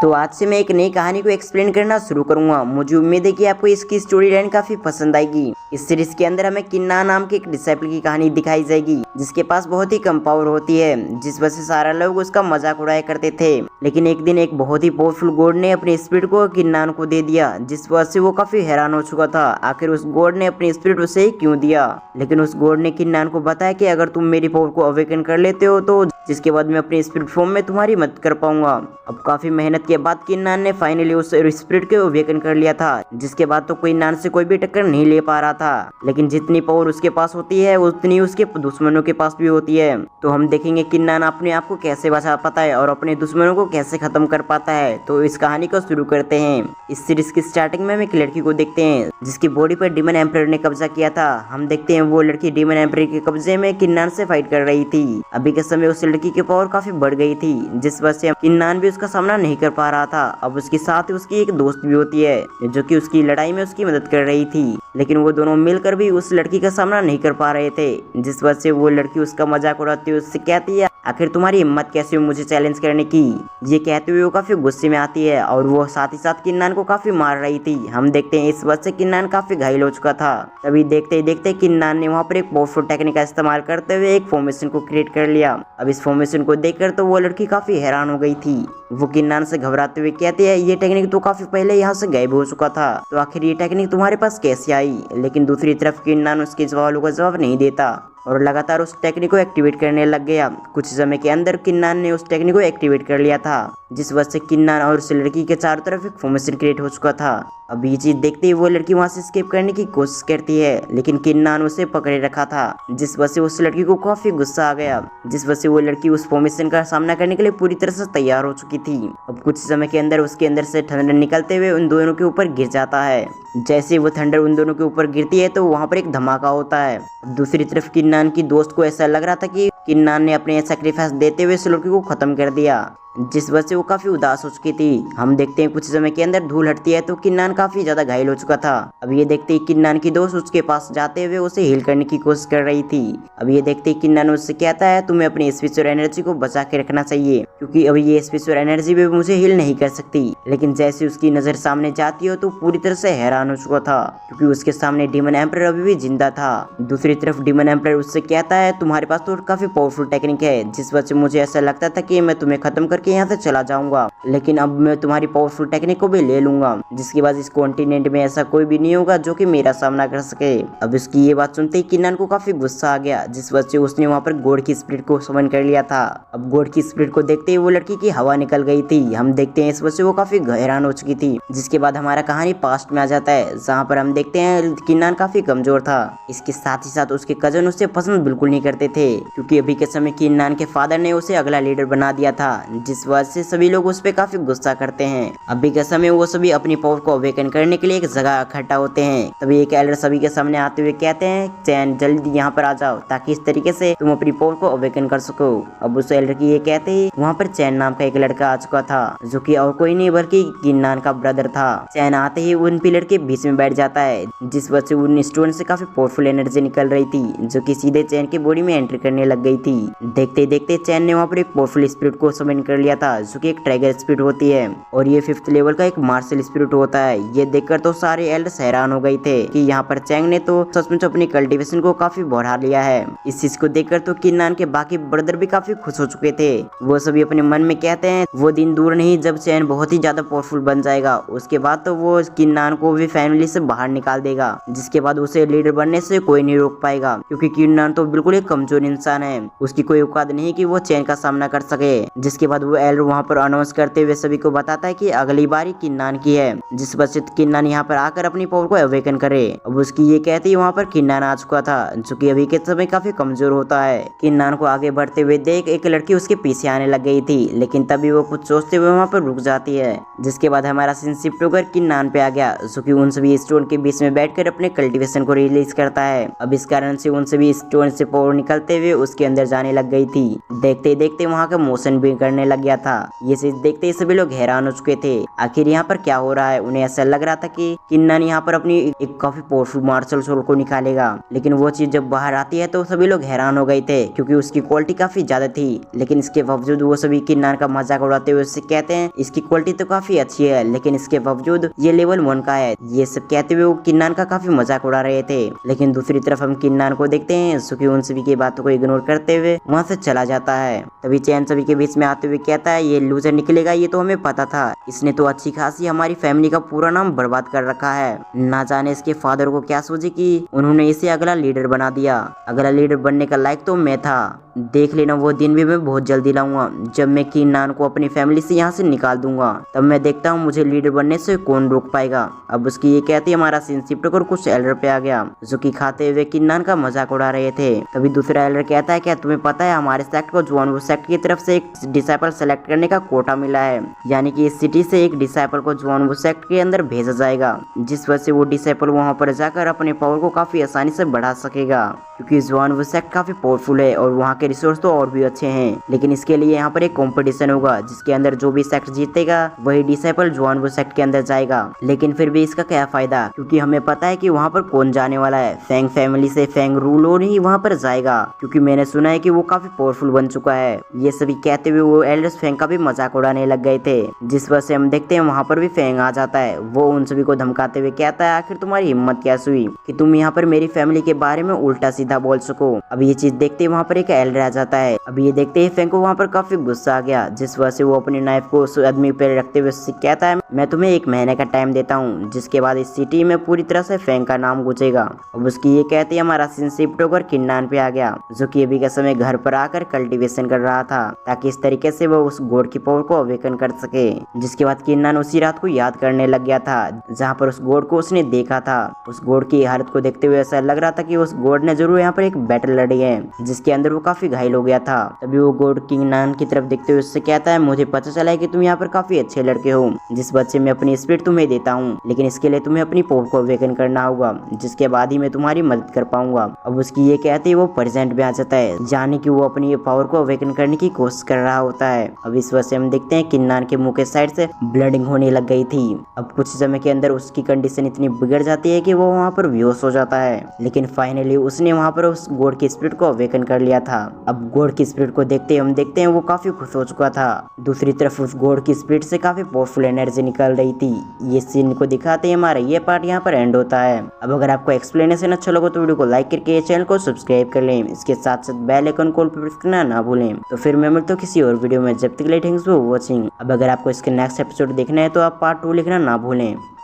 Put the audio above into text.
तो आज से मैं एक नई कहानी को एक्सप्लेन करना शुरू करूंगा। मुझे उम्मीद है कि आपको इसकी स्टोरी लाइन काफी पसंद आएगी। इस सीरीज के अंदर हमें किन्ना नाम के एक डिसाइपल की कहानी दिखाई जाएगी, जिसके पास बहुत ही कम पावर होती है, जिस वजह से सारा लोग उसका मजाक उड़ाया करते थे। लेकिन एक दिन एक बहुत ही पावरफुल गॉड ने अपनी स्पिरिट को किन्नान को दे दिया, जिस वजह से वो काफी हैरान हो चुका था। आखिर उस गॉड ने अपनी स्पिरिट उसे ही क्यों दिया। लेकिन उस गॉड ने किन्नान को बताया कि अगर तुम मेरी पावर को अवेकन कर लेते हो तो जिसके बाद मैं अपनी स्पिरिट फॉर्म में तुम्हारी मदद कर पाऊंगा। अब काफी मेहनत के बाद किन्नान ने फाइनली उस स्पिरिट को अवेकन कर लिया था, जिसके बाद तो किन्नान से कोई भी टक्कर नहीं ले पा रहा था। लेकिन जितनी पावर उसके पास होती है उतनी उसके दुश्मनों के पास भी होती है। तो हम देखेंगे किन्नान अपने आप को कैसे बचा पाता है और अपने दुश्मनों को कैसे खत्म कर पाता है। तो इस कहानी को शुरू करते हैं। इस सीरीज की स्टार्टिंग में हम एक लड़की को देखते हैं जिसकी बॉडी पर डीमन एम्परर ने कब्जा किया था। हम देखते हैं वो लड़की डीमन एम्परर के कब्जे में किन्नान से फाइट कर रही थी। अभी के समय उस लड़की की पावर काफी बढ़ गई थी, जिस वजह से किन्नान भी उसका सामना नहीं कर पा रहा था। अब उसके साथ उसकी एक दोस्त भी होती है जो कि उसकी लड़ाई में उसकी मदद कर रही थी, लेकिन वो दोनों मिलकर भी उस लड़की का सामना नहीं कर पा रहे थे। जिस वजह से वो लड़की उसका मजाक उड़ाती हुई उससे कहती है, आखिर तुम्हारी हिम्मत कैसे हुई मुझे चैलेंज करने की। ये कहते हुए वो काफी गुस्से में आती है और वो साथ ही साथ किन्नान को काफी मार रही थी। हम देखते हैं इस वजह से किन्नान काफी घायल हो चुका था। तभी देखते ही देखते किन्नान ने वहाँ पर एक पावरफुल टेक्निक का इस्तेमाल करते हुए एक फॉर्मेशन को क्रिएट कर लिया। अब इस फॉर्मेशन को देखकर तो वो लड़की काफी हैरान हो गई थी। वो किन्नान से घबराते हुए कहती है, ये टेक्निक तो काफी पहले यहाँ से गायब हो चुका था, तो आखिर ये टेक्निक तुम्हारे पास कैसे आई। लेकिन दूसरी तरफ किन्नान उसके सवालों का जवाब नहीं देता और लगातार उस टेक्निक को एक्टिवेट करने लग गया। कुछ समय के अंदर किन्नान ने उस टेक्निक को एक्टिवेट कर लिया था, जिस वजह से किन्नान और उस लड़की के चारों तरफ एक फॉर्मेशन क्रिएट हो चुका था। अब ये चीज देखते ही वो लड़की वहां से एस्केप करने की कोशिश करती है, लेकिन किन्नान उसे पकड़े रखा था, जिस वजह से उस लड़की को काफी गुस्सा आ गया। जिस वजह से वो लड़की उस फॉर्मेशन का सामना करने के लिए पूरी तरह से तैयार हो चुकी थी। अब कुछ समय के अंदर उसके अंदर से थंडर निकलते हुए उन दोनों के ऊपर गिर जाता है। जैसे वो थंडर उन दोनों के ऊपर गिरती है तो वहाँ पर एक धमाका होता है। दूसरी तरफ किन्नान की दोस्त को ऐसा लग रहा था कि किन्नान ने अपने सैक्रिफाइस देते हुए उस लड़की को खत्म कर दिया, जिस वजह से वो काफी उदास हो चुकी थी। हम देखते हैं कुछ समय के अंदर धूल हटती है तो किन्नान काफी ज्यादा घायल हो चुका था। अब ये देखते ही किन्नान की दोस्त उसके पास जाते हुए उसे हील करने की कोशिश कर रही थी। अब ये देखते ही किन्नान उससे कहता है, तुम्हें अपनी स्पिरिचुअल एनर्जी को बचा के रखना चाहिए, क्योंकि अभी ये स्पिरिचुअल एनर्जी भी मुझे हील नहीं कर सकती। लेकिन जैसे उसकी नजर सामने जाती हो तो पूरी तरह से हैरान हो चुका था, क्योंकि उसके सामने डीमन एम्परर अभी भी जिंदा था। दूसरी तरफ डीमन एम्परर उससे कहता है, तुम्हारे पास तो काफी पावरफुल टेक्निक है, जिस वजह से मुझे ऐसा लगता था कि मैं तुम्हें खत्म करके यहाँ से चला जाऊंगा, लेकिन अब मैं तुम्हारी पावरफुल टेक्निक को भी ले लूंगा, जिसके बाद इस कॉन्टिनेंट में ऐसा कोई भी नहीं होगा जो कि मेरा सामना कर सके। अब उसकी ये बात सुनते ही किन्नान को काफी गुस्सा आ गया, जिस वजह से उसने वहाँ पर गॉड की स्पिरिट को समन कर लिया था। अब गॉड की स्पिरिट को देखते ही वो लड़की की हवा निकल गई थी। हम देखते हैं इस वजह से वो काफी हैरान हो चुकी थी। जिसके बाद हमारा कहानी पास्ट में आ जाता है, जहाँ पर हम देखते हैं किन्नान काफी कमजोर था। इसके साथ ही साथ उसके कजन उसे पसंद बिल्कुल नहीं करते थे, क्योंकि अभी के समय किन्नान के फादर ने उसे अगला लीडर बना दिया था, जिस वजह से सभी लोग उस पे काफी गुस्सा करते हैं। अभी के समय वो सभी अपनी पावर को अवेकन करने के लिए एक जगह इकट्ठा होते हैं। तभी एक एल्डर सभी के सामने आते हुए कहते हैं, चैन जल्दी यहाँ पर आ जाओ, ताकि इस तरीके से तुम अपनी पावर को अवेकन कर सको। अब उस एल्डर की ये कहते ही वहाँ पर चैन नाम का एक लड़का आ चुका था, जो कि और कोई नहीं बल्कि किन्नान का ब्रदर था। चैन आते ही उन पिलर के बीच में बैठ जाता है, जिस वजह से उन स्टोन से काफी पावरफुल एनर्जी निकल रही थी, जो कि सीधे चैन की बॉडी में एंट्री करने लग गई थी। देखते देखते चैन ने वहाँ पर एक पावरफुल स्पिरिट को समन कर लिया था, जो कि एक टाइगर स्पिरिट होती है, और ये 5th लेवल का एक मार्शल स्पिरिट होता है। ये देखकर तो सारे एल्डर्स हैरान हो गए थे कि यहाँ पर चैंग ने तो सचमुच अपनी कल्टीवेशन को काफी बढ़ा लिया है। इस चीज को देखकर तो किन्नान के बाकी ब्रदर भी काफी खुश हो चुके थे। वो सभी अपने मन में कहते हैं, वो दिन दूर नहीं जब चैन बहुत ही ज्यादा पावरफुल बन जाएगा, उसके बाद तो वो किन्नान को भी फैमिली से बाहर निकाल देगा, जिसके बाद उसे लीडर बनने से कोई नहीं रोक पाएगा, क्योंकि किन्नान तो बिल्कुल एक कमजोर इंसान है, उसकी कोई औकात नहीं कि वो चैन का सामना कर सके। जिसके बाद वो एल्डर वहाँ पर अनाउंस करते हुए सभी को बताता है कि अगली बारी किन्नान की है, जिस वजह से किन्नान यहाँ पर आकर अपनी पावर को अवेकन करे। अब उसकी ये कहते ही वहाँ पर किन्नान आ चुका था, जो कि अभी के समय काफी कमजोर होता है। किन्नान को आगे बढ़ते हुए देख एक लड़की उसके पीछे आने लग गई थी, लेकिन तभी वो कुछ सोचते हुए वहाँ पर रुक जाती है। जिसके बाद हमारा सीन शिफ्ट होकर किन्नान पे आ गया, जो कि उन सभी स्टोन के बीच में बैठकर अपने कल्टीवेशन को रिलीज करता है। अब इस कारण से उन सभी स्टोन से पावर निकलते हुए उसके अंदर जाने लग गई थी। देखते देखते वहाँ का मोशन भी करने लग लग गया था। ये चीज देखते ही सभी लोग हैरान हो चुके थे, आखिर यहाँ पर क्या हो रहा है। उन्हें ऐसा लग रहा था कि किन्नन यहाँ पर अपनी एक काफी पावरफुल मार्शल सोल को निकालेगा, लेकिन वो चीज जब बाहर आती है तो सभी लोग हैरान हो गए थे, क्योंकि उसकी क्वालिटी काफी ज्यादा थी। लेकिन इसके बावजूद वो सभी किन्नन का मजाक उड़ाते हुए उससे कहते हैं इसकी क्वालिटी तो काफी अच्छी है, लेकिन इसके बावजूद ये लेवल 1 का है। ये सब कहते हुए वो किन्नन का काफी मजाक उड़ा रहे थे। लेकिन दूसरी तरफ हम किन्नन को देखते हैं, सुखी उन सभी की बातों को इग्नोर करते हुए वहाँ से चला जाता है। तभी चैन सभी के बीच में आते हुए कहता है ये लूजर निकलेगा, ये तो हमें पता था, इसने तो अच्छी खासी हमारी फैमिली का पूरा नाम बर्बाद कर रखा है। ना जाने इसके फादर को क्या सूझी कि उन्होंने इसे अगला लीडर बना दिया। अगला लीडर बनने का लायक तो मैं था। देख लेना वो दिन भी मैं बहुत जल्दी लाऊंगा, जब मैं किन्नन को अपनी फैमिली से यहाँ से निकाल दूंगा। तब मैं देखता हूँ मुझे लीडर बनने से कौन रोक पाएगा। अब उसकी ये कहती हमारा सीन शिफ्ट होकर कुछ एल्डर पे आ गया, जो कि खाते हुए किन्नन का मजाक उड़ा रहे थे। तभी दूसरा एल्डर कहता है क्या तुम्हें पता है हमारे सेक्ट को जुआन वो सेक्ट की तरफ से एक डिसाइपल सेलेक्ट करने का कोटा मिला है, यानी कि इस सिटी से एक डिसाइपल को जुआन वो सेक्ट के अंदर भेजा जाएगा, जिस वजह से वो डिसाइपल वहाँ पर जाकर अपने पावर को काफी आसानी से बढ़ा सकेगा, क्योंकि जुआन वो सेक्ट काफी पावरफुल है और वहाँ के रिसोर्स तो और भी अच्छे हैं। लेकिन इसके लिए यहाँ पर एक कंपटीशन होगा, जिसके अंदर जो भी सेक्ट जीतेगा वही डिसाइपल जुआन वो सेक्ट के अंदर जाएगा। लेकिन फिर भी इसका क्या फायदा, क्योंकि हमें पता है कि वहाँ पर कौन जाने वाला है। फेंग फैमिली से फेंग रूलोर ही वहाँ पर जाएगा, क्योंकि मैंने सुना है कि वो काफी पावरफुल बन चुका है। ये सभी कहते हुए वो एल्डर्स फेंग का भी मजाक उड़ाने लग गए थे, जिस वजह से हम देखते हैं वहाँ पर भी फेंग आ जाता है। वो उन सभी को धमकाते हुए कहता है आखिर तुम्हारी हिम्मत कैसे हुई कि तुम यहाँ पर मेरी फैमिली के बारे में उल्टा सीधा बोल सको। अब ये चीज देखते वहाँ पर एक एल्डर आ जाता है। अब ये देखते ही फेंग को वहाँ पर काफी गुस्सा आ गया, जिस वजह से वो अपनी नाइफ को उस आदमी पर रखते हुए उससे कहता है मैं तुम्हें 1 महीने का टाइम देता हूँ, जिसके बाद इस सिटी में पूरी तरह से फेंग का नाम गूंजेगा। अब उसकी ये कहती है हमारा सीन शिफ्ट होकर किन्नन पे आ गया, जो कि अभी के समय घर पर आकर कल्टीवेशन कर रहा था, ताकि इस तरीके से वो उस गॉड की पावर को अवेकन कर सके। जिसके बाद किन्नन उसी रात को याद करने लग गया था, जहाँ पर उस गॉड को उसने देखा था। उस गॉड की हालत को देखते हुए ऐसा लग रहा था कि उस गॉड ने जरूर यहाँ पर एक बैटल लड़ी है, जिसके अंदर वो काफी घायल हो गया था। तभी वो गॉड किन्नन की तरफ देखते हुए उससे कहता है मुझे पता चला है कि तुम यहाँ पर काफी अच्छे लड़के हो, जिस बच्चे में अपनी स्पिरिट तुम्हें देता हूँ, लेकिन इसके लिए तुम्हें अपनी पावर को अवेकन करना होगा, जिसके बाद ही मैं तुम्हारी मदद कर पाऊंगा। अब उसकी ये कहते ही वो प्रेजेंट में आ जाता है, यानी कि वो अपनी पावर को अवेकन करने की कोशिश कर रहा होता है। अब इस वजह से हम देखते हैं किन्नन के मुंह के साइड से ब्लडिंग होने लग गई थी। अब कुछ समय के अंदर उसकी कंडीशन इतनी बिगड़ जाती है कि वो वहाँ पर बेहोश हो जाता है, लेकिन फाइनली उसने वहाँ पर उस गॉड की स्पिरिट को अवेकन कर लिया था। अब गॉड की स्पिरिट को देखते हम देखते हैं वो काफी खुश हो चुका था। दूसरी तरफ उस गॉड की स्पिरिट से काफी पावरफुल एनर्जी निकल रही थी। ये सीन को दिखाते ही हमारा ये पार्ट यहाँ पर एंड होता है। अब अगर आपको एक्सप्लेनेशन अच्छा लगा तो वीडियो को लाइक करके चैनल को सब्सक्राइब कर लें, इसके साथ साथ बेल आइकन कॉल पर प्रेस करना ना भूलें। तो फिर मैं मिलता हूँ किसी और वीडियो में, जब तक के लिए थैंक्स फॉर वॉचिंग। अब अगर आपको इसके नेक्स्ट एपिसोड देखना है तो आप पार्ट 2 लिखना ना भूलें।